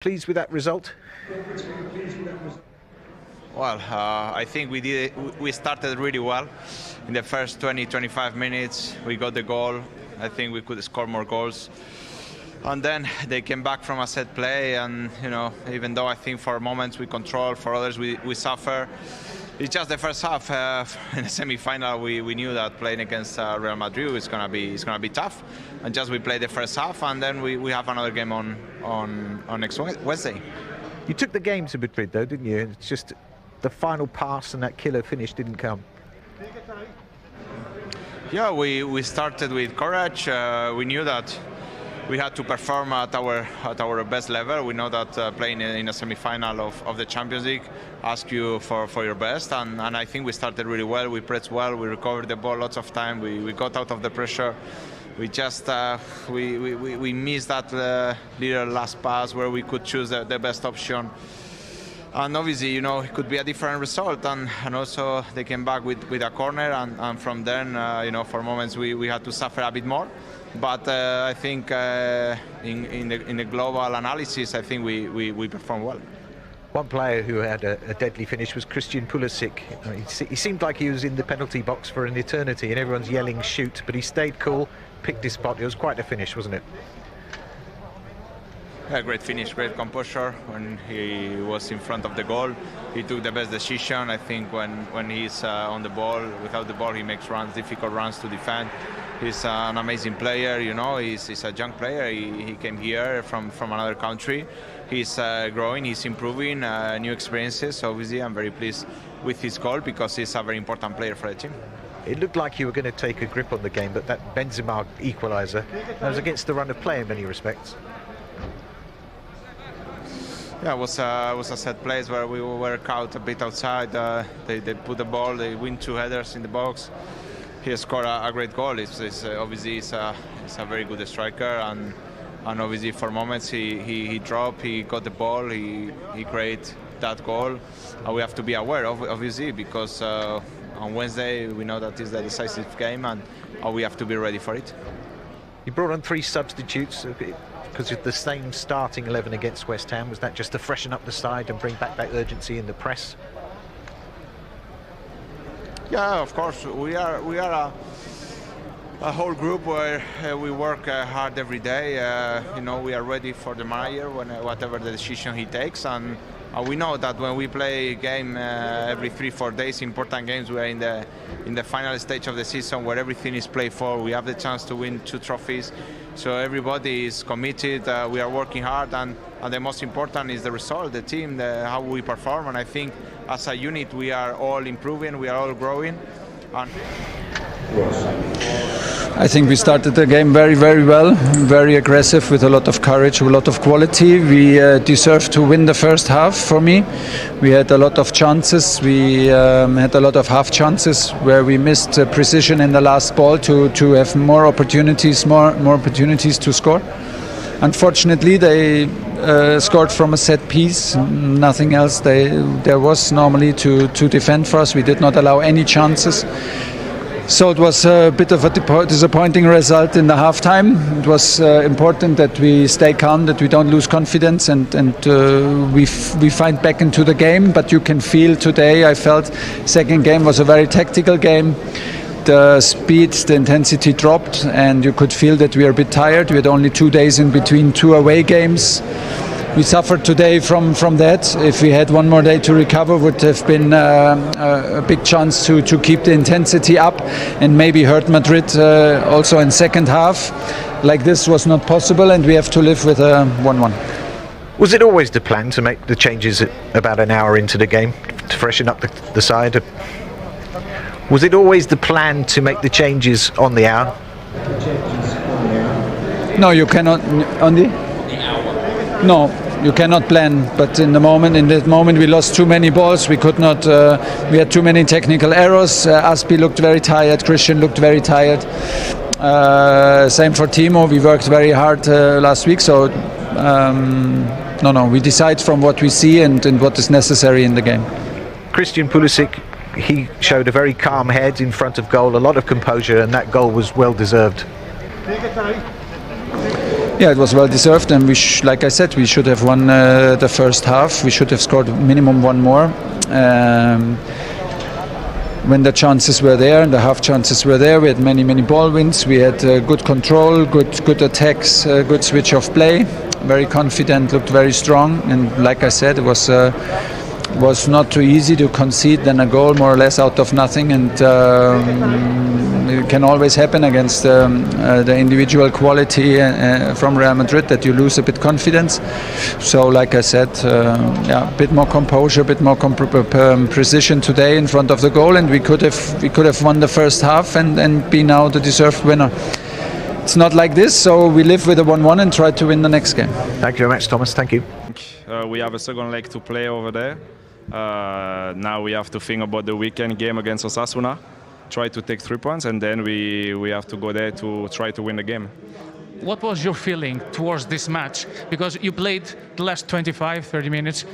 Pleased with that result? Well, I think we started really well. In the first 20-25 minutes, we got the goal. I think we could score more goals. And then they came back from a set play, and even though I think for moments we control, for others we suffer. It's just the first half. In the semi-final, we knew that playing against Real Madrid is gonna be tough, and just we played the first half, and then we have another game on next Wednesday. You took the game to Madrid, though, didn't you? It's just the final pass and that killer finish didn't come. Yeah, we started with courage. We knew that we had to perform at our best level. We know that playing in a semi-final of the Champions League asks you for your best, and I think we started really well. We pressed well, we recovered the ball lots of time, we got out of the pressure. We just we missed that little last pass where we could choose the best option. And obviously, it could be a different result, and also they came back with a corner, and from then, for moments we had to suffer a bit more. But I think in the global analysis, I think we performed well. One player who had a deadly finish was Pulisic. He seemed like he was in the penalty box for an eternity, and everyone's yelling shoot, but he stayed cool, picked his spot. It was quite a finish, wasn't it? Yeah, great finish, great composure. When he was in front of the goal, he took the best decision. I think when he's on the ball, without the ball, he makes runs, difficult runs to defend. He's an amazing player, he's a young player. He came here from another country. He's growing, he's improving, new experiences. Obviously, I'm very pleased with his goal because he's a very important player for the team. It looked like you were going to take a grip on the game, but that Benzema equaliser, that was against the run of play in many respects. Yeah, it was a set place where we were caught a bit outside. They put the ball, they win 2 headers in the box. He scored a great goal. Obviously he's a very good striker, and obviously for moments he dropped, he got the ball, he created that goal. And we have to be aware of, obviously, because on Wednesday we know that is the decisive game, and we have to be ready for it. You brought on 3 substitutes because of the same starting 11 against West Ham. Was that just to freshen up the side and bring back that urgency in the press? Yeah, of course. We are a whole group where we work hard every day. We are ready for the manager whatever the decision he takes, and we know that when we play a game every 3-4 days, important games, we are in the final stage of the season where everything is played for. We have the chance to win 2 trophies, so everybody is committed. We are working hard, and the most important is the result, the team, how we perform. And I think as a unit we are all improving, we are all growing. I think we started the game very, very well, very aggressive, with a lot of courage, a lot of quality. We deserved to win the first half, for me. We had a lot of chances. We had a lot of half chances where we missed precision in the last ball to have more opportunities to score. Unfortunately, they scored from a set piece, nothing else. There was normally to defend for us. We did not allow any chances. So it was a bit of a disappointing result in the halftime. It was important that we stay calm, that we don't lose confidence, and we find back into the game. But you can feel today, I felt second game was a very tactical game. The speed, the intensity dropped, and you could feel that we are a bit tired. We had only 2 days in between 2 away games. We suffered today from that. If we had 1 more day to recover, would have been a big chance to keep the intensity up and maybe hurt Madrid also in second half. Like this was not possible, and we have to live with a 1-1. Was it always the plan to make the changes about an hour into the game to freshen up the side? Was it always the plan to make the changes on the hour? No, you cannot. On the hour? No. You cannot plan, but in that moment we lost too many balls. We could not. We had too many technical errors. Aspi looked very tired. Christian looked very tired. Same for Timo. We worked very hard last week. So no. We decide from what we see and what is necessary in the game. Christian Pulisic, he showed a very calm head in front of goal, a lot of composure, and that goal was well deserved. Yeah, it was well deserved, and like I said, we should have won the first half. We should have scored minimum one more. When the chances were there and the half chances were there, we had many ball wins. We had good control, good attacks, good switch of play. Very confident, looked very strong, and like I said, it was not too easy to concede then a goal more or less out of nothing, and it can always happen against the individual quality from Real Madrid that you lose a bit confidence. So like I said, a bit more composure, a bit more precision today in front of the goal, and we could have won the first half and be now the deserved winner. It's not like this, so we live with a 1-1 and try to win the next game. Thank you very much, Thomas. Thank you. We have a second leg to play over there. Now we have to think about the weekend game against Osasuna, try to take 3 points, and then we have to go there to try to win the game. What was your feeling towards this match? Because you played the last 25-30 minutes.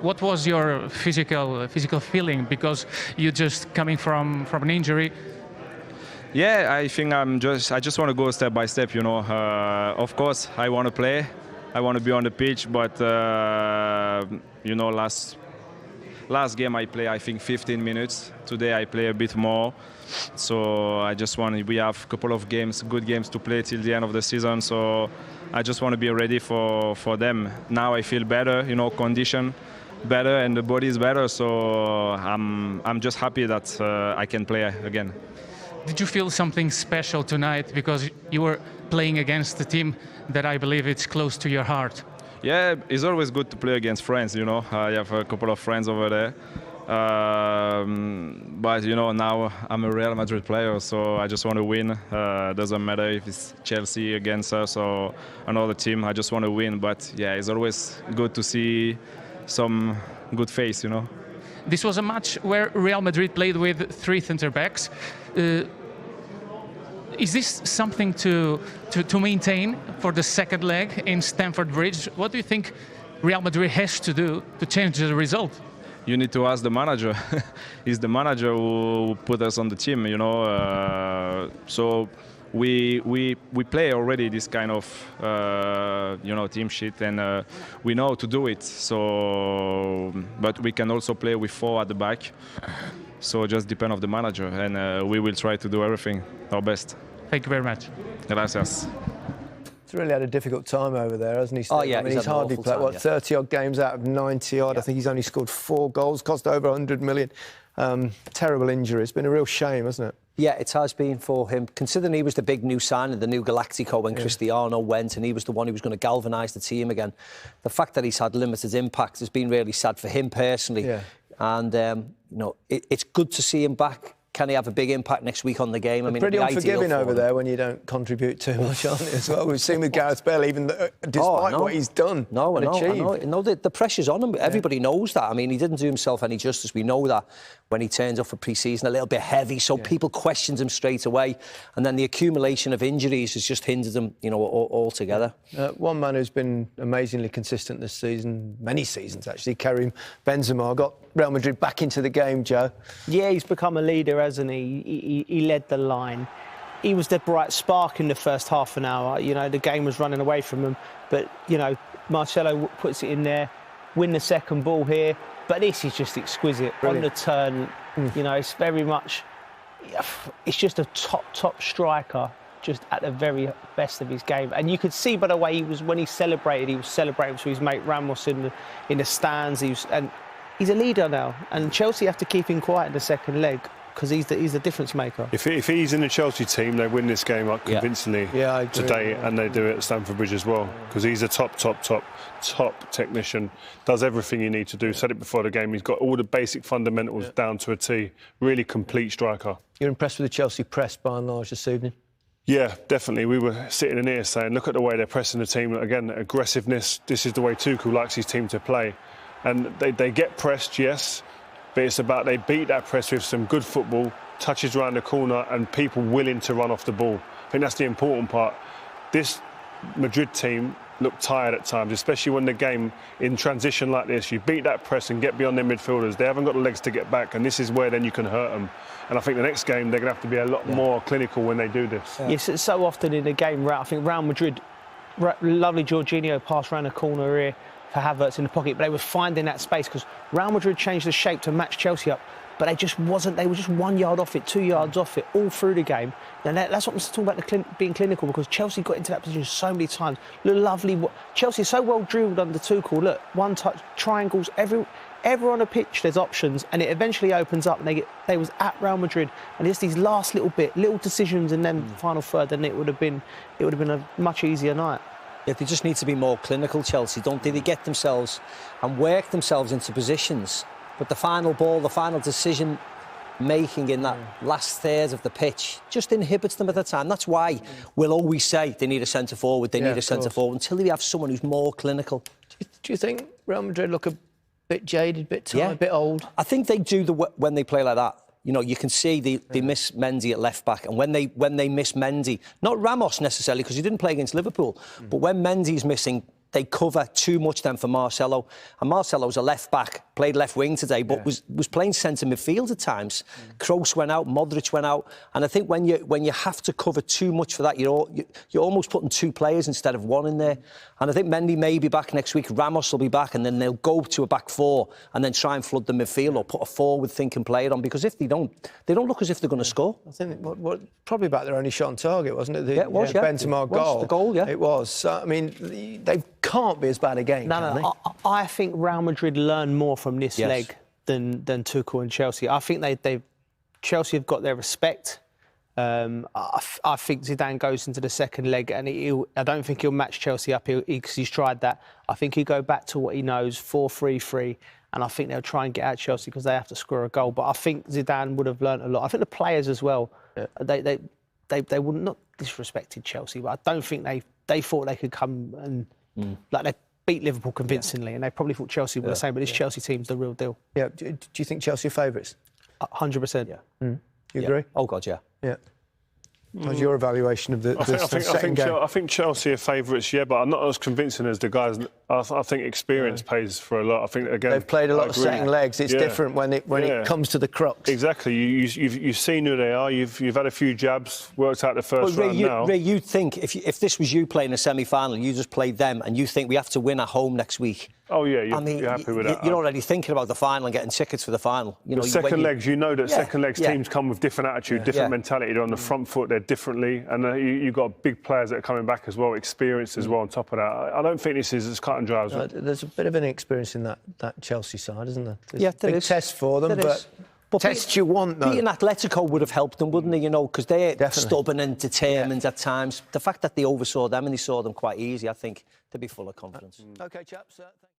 What was your physical feeling? Because you're just coming from an injury. Yeah, I think I just want to go step by step, you know. Of course, I want to play. I want to be on the pitch, but you know, last game I play, I think 15 minutes. Today I play a bit more. So we have a couple of games, good games to play till the end of the season. So I just want to be ready for them. Now I feel better, you know, condition better and the body is better. So I'm just happy that I can play again. Did you feel something special tonight because you were playing against a team that I believe it's close to your heart? Yeah, it's always good to play against friends, you know. I have a couple of friends over there. But, you know, now I'm a Real Madrid player, so I just want to win. Doesn't matter if it's Chelsea against us or another team, I just want to win. But, yeah, it's always good to see some good face, you know. This was a match where Real Madrid played with 3 centre-backs. Is this something to maintain for the second leg in Stamford Bridge? What do you think Real Madrid has to do to change the result? You need to ask the manager. He's the manager who put us on the team, you know. So we play already this kind of you know, team sheet, and we know to do it. So, but we can also play with 4 at the back. So it just depends on the manager, and we will try to do everything our best. Thank you very much. Gracias. He's really had a difficult time over there, hasn't he, Steve? Oh, yeah, I mean, he's hardly played, 30-odd games out of 90-odd. Yeah. I think he's only scored 4 goals, cost over 100 million. Terrible injury. It's been a real shame, hasn't it? Yeah, it has been for him, considering he was the big new signing, the new Galactico when Cristiano went, and he was the one who was going to galvanise the team again. The fact that he's had limited impact has been really sad for him personally. Yeah. And, you know, it's good to see him back. Can he have a big impact next week on the game? I mean, pretty unforgiving over there when you don't contribute too much, aren't you, as well? We've seen with Gareth Bale, even despite what he's done and achieved. No, the pressure's on him. Everybody knows that. I mean, he didn't do himself any justice. We know that when he turns up for pre-season, a little bit heavy, so people questioned him straight away. And then the accumulation of injuries has just hindered him, you know, altogether. One man who's been amazingly consistent this season, many seasons actually, Karim Benzema, got Real Madrid back into the game, Joe. Yeah, he's become a leader, hasn't he? He led the line. He was the bright spark in the first half an hour. You know, the game was running away from him. But, you know, Marcelo puts it in there, win the second ball here. But this is just exquisite. Brilliant. On the turn, you know, it's very much... It's just a top striker, just at the very best of his game. And you could see by the way he was, when he was celebrating with his mate Ramos in the stands. And he's a leader now. And Chelsea have to keep him quiet in the second leg, because he's the difference maker. If he's in the Chelsea team, they win this game up convincingly today, and they do it at Stamford Bridge as well, because he's a top technician, does everything you need to do. Said it before the game, he's got all the basic fundamentals down to a T. Really complete striker. You're impressed with the Chelsea press by and large this evening? Yeah, definitely. We were sitting in here saying, look at the way they're pressing the team. Again, aggressiveness. This is the way Tuchel likes his team to play. And they get pressed, yes, but it's about they beat that press with some good football, touches around the corner, and people willing to run off the ball. I think that's the important part. This Madrid team looked tired at times, especially when the game in transition like this, you beat that press and get beyond their midfielders. They haven't got the legs to get back, and this is where then you can hurt them. And I think the next game they're going to have to be a lot more clinical when they do this. Yes, so often in a game, I think Real Madrid lovely Jorginho pass around the corner here for Havertz in the pocket, but they were finding that space because Real Madrid changed the shape to match Chelsea up, but they were just 1 yard off it, 2 yards off it, all through the game. And that's what I'm talking about, being clinical, because Chelsea got into that position so many times. Look, lovely. Chelsea is so well drilled under Tuchel. Look, one touch, triangles, everywhere on the pitch there's options, and it eventually opens up, and they was at Real Madrid, and just these last little decisions and then final third, then it would have been a much easier night. Yeah, they just need to be more clinical, Chelsea, don't they? They get themselves and work themselves into positions, but the final ball, the final decision making in that last third of the pitch just inhibits them at the time. That's why we'll always say they need a centre forward, they need a centre forward, until they have someone who's more clinical. Do you think Real Madrid look a bit jaded, bit tired, a bit old? I think they do when they play like that. You know, you can see they miss Mendy at left back, and when they miss Mendy, not Ramos necessarily because he didn't play against Liverpool, but when Mendy's missing, they cover too much then for Marcelo. And Marcelo's a left back, played left wing today, but was playing centre midfield at times. Kroos went out, Modric went out, and I think when you have to cover too much for that, you're almost putting two players instead of one in there. And I think Mendy may be back next week, Ramos will be back, and then they'll go to a back four and then try and flood the midfield or put a forward-thinking player on, because if they don't look as if they're going to score. I think probably about their only shot on target, wasn't it? It was, Benzema goal. The goal, yeah. It was. So, I mean, they can't be as bad again. No. I think Real Madrid learned more from this leg than Tuchel and Chelsea. I think Chelsea have got their respect. I think Zidane goes into the second leg, and I don't think he'll match Chelsea up because he's tried that. I think he'll go back to what he knows, 4-3-3, and I think they'll try and get at Chelsea because they have to score a goal. But I think Zidane would have learnt a lot. I think the players as well, they would not disrespected Chelsea, but I don't think they thought they could come and like they beat Liverpool convincingly, and they probably thought Chelsea were the same. But this Chelsea team's the real deal. Yeah. Do you think Chelsea are favourites? 100%. Yeah. You agree? Oh God, yeah. Yeah. What's your evaluation of the second game? I think Chelsea are favourites, yeah, but I'm not as convincing as the guys. I think experience pays for a lot. I think again they've played a lot of second legs. It's different when it comes to the crux. Exactly. You've seen who they are. You've had a few jabs, worked out the first round now. Ray, you'd think if this was you playing a semi-final, you just played them, and you think we have to win at home next week. Oh yeah, you're happy with that. You're already thinking about the final and getting tickets for the final. You know, second legs, that second legs teams come with different attitude, different mentality. They're on the front foot, they're differently, and you've got big players that are coming back as well, experienced as well on top of that. I don't think this is as cut and dry as there's a bit of an experience in that Chelsea side, isn't there? There's a big test for them, but tests you want, though. Beating Atletico would have helped them, wouldn't they? You know, because they're stubborn and determined at times. The fact that they oversaw them and they saw them quite easy, I think they'd be full of confidence. OK, chaps.